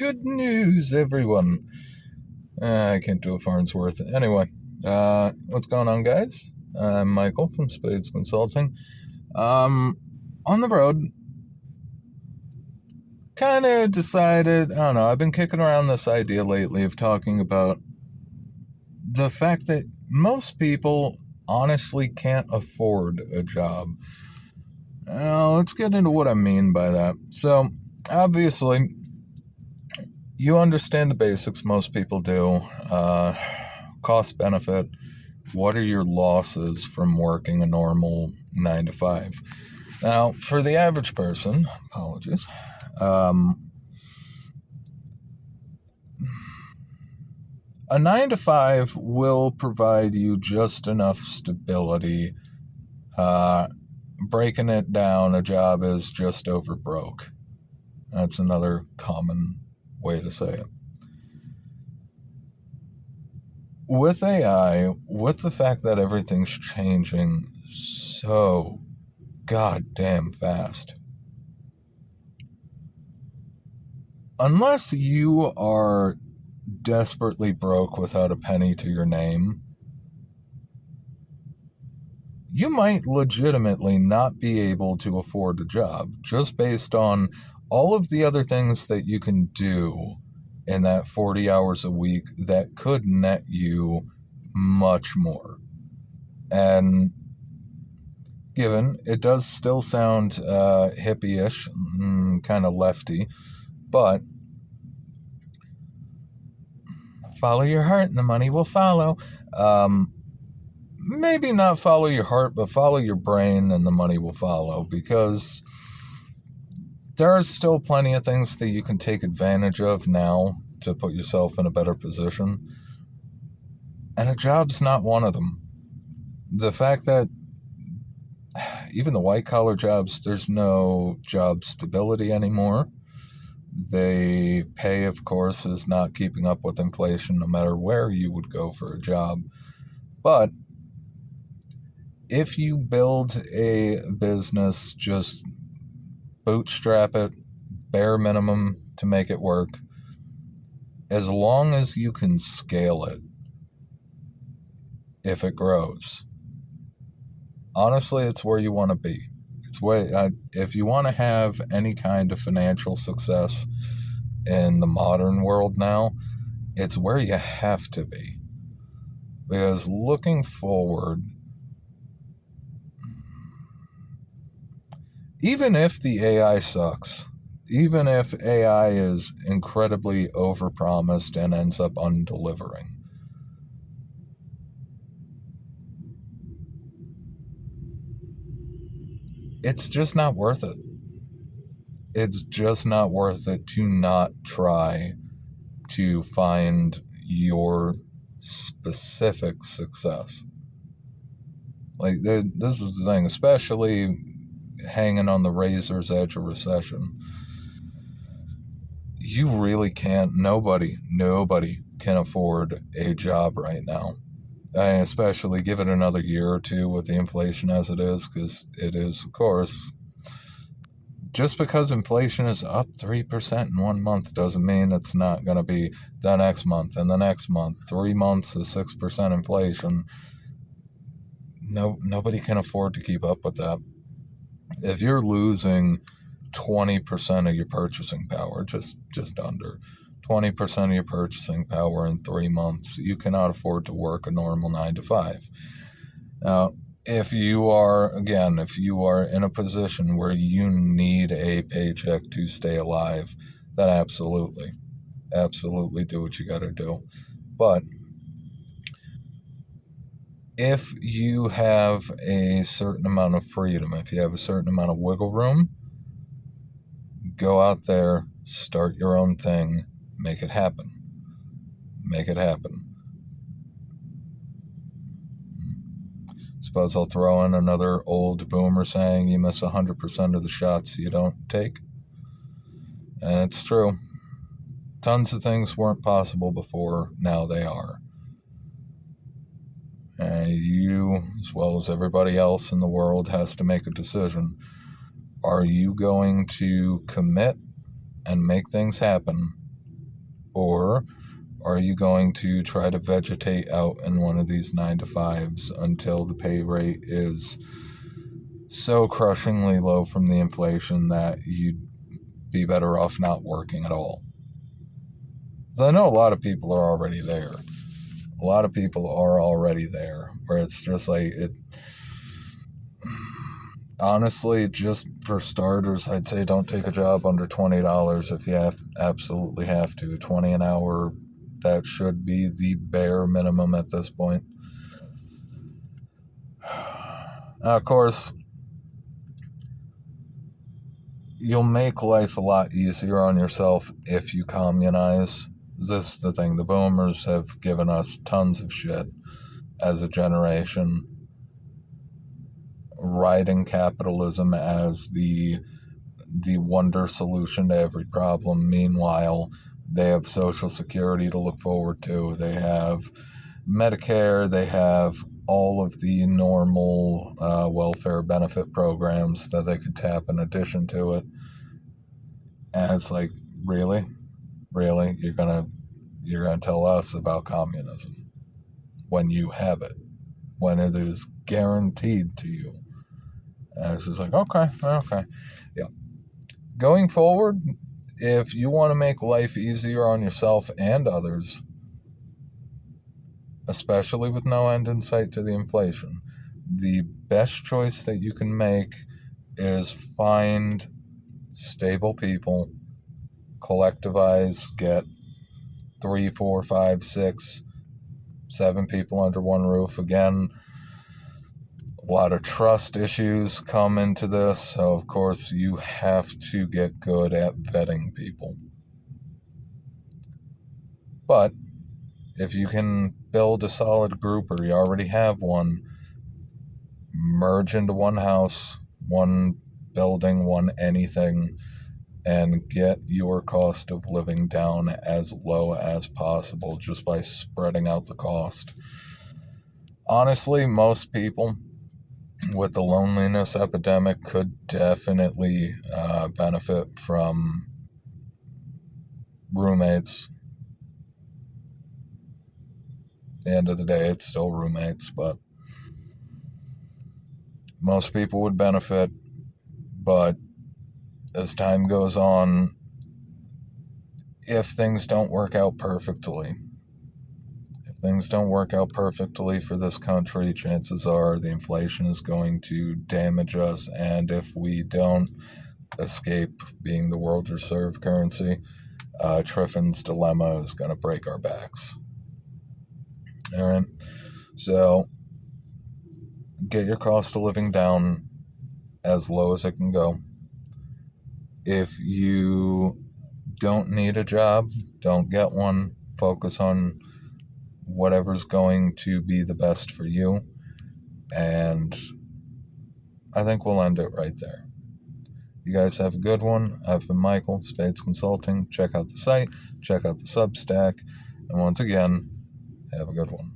Good news, everyone. I can't do a Farnsworth. Anyway, what's going on, guys? I'm Michael from Spades Consulting. On the road, kind of decided, I don't know, I've been kicking around this idea lately of talking about the fact that most people honestly can't afford a job. Now, let's get into what I mean by that. So, obviously, you understand the basics, most people do. Cost benefit. What are your losses from working a normal 9 to 5? Now, for the average person, apologies, a 9 to 5 will provide you just enough stability. Breaking it down, a job is just over broke. That's another common way to say it. With AI, with the fact that everything's changing so goddamn fast, unless you are desperately broke without a penny to your name, you might legitimately not be able to afford a job just based on all of the other things that you can do in that 40 hours a week that could net you much more. And given it does still sound hippie-ish, kind of lefty, but follow your heart and the money will follow. Maybe not follow your heart, but follow your brain and the money will follow, because there are still plenty of things that you can take advantage of now to put yourself in a better position. And a job's not one of them. The fact that even the white-collar jobs, there's no job stability anymore. The pay, of course, is not keeping up with inflation no matter where you would go for a job. But if you build a business, just bootstrap it, bare minimum to make it work, as long as you can scale it, if it grows, honestly, it's where you want to be. If you want to have any kind of financial success in the modern world now, it's where you have to be. Because looking forward, even if the AI sucks, even if AI is incredibly overpromised and ends up undelivering, it's just not worth it. It's just not worth it to not try to find your specific success. Like, this is the thing, especially hanging on the razor's edge of recession. You really can't, nobody can afford a job right now. Especially give it another year or two with the inflation as it is, because it is, of course, just because inflation is up 3% in 1 month doesn't mean it's not going to be the next month and the next month. 3 months is 6% inflation. Nobody can afford to keep up with that. If you're losing 20% of your purchasing power, just under 20% of your purchasing power in 3 months, you cannot afford to work a normal 9 to 5. Now, if you are in a position where you need a paycheck to stay alive, then absolutely do what you got to do. But if you have a certain amount of freedom, if you have a certain amount of wiggle room, go out there, start your own thing, make it happen. Suppose I'll throw in another old boomer saying, you miss 100% of the shots you don't take. And it's true. Tons of things weren't possible before, now they are. And you, as well as everybody else in the world, has to make a decision. Are you going to commit and make things happen? Or are you going to try to vegetate out in one of these 9 to 5s until the pay rate is so crushingly low from the inflation that you'd be better off not working at all? I know a lot of people are already there. A lot of people are already there, where it's just like it. Honestly, just for starters, I'd say don't take a job under $20 if you absolutely have to. 20 an hour, that should be the bare minimum at this point. Of course, you'll make life a lot easier on yourself if you communize. This is the thing. The boomers have given us tons of shit as a generation, riding capitalism as the wonder solution to every problem. Meanwhile, they have Social Security to look forward to. They have Medicare. They have all of the normal welfare benefit programs that they could tap in addition to it. And it's like, really? You're gonna tell us about communism when you have it, when it is guaranteed to you? And it's just like, okay. Yeah. Going forward, if you want to make life easier on yourself and others, especially with no end in sight to the inflation, the best choice that you can make is find stable people, collectivize, get 3, 4, 5, 6, 7 people under one roof. Again, a lot of trust issues come into this, so of course you have to get good at vetting people. But if you can build a solid group, or you already have one, merge into one house, one building, one anything, and get your cost of living down as low as possible just by spreading out the cost. Honestly, most people with the loneliness epidemic could definitely benefit from roommates. At the end of the day, it's still roommates, but most people would benefit. But as time goes on, if things don't work out perfectly for this country, chances are the inflation is going to damage us. And if we don't escape being the world reserve currency, Triffin's dilemma is going to break our backs. All right. So get your cost of living down as low as it can go. If you don't need a job, don't get one. Focus on whatever's going to be the best for you. And I think we'll end it right there. You guys have a good one. I've been Michael, Spades Consulting. Check out the site, check out the Substack, and once again, have a good one.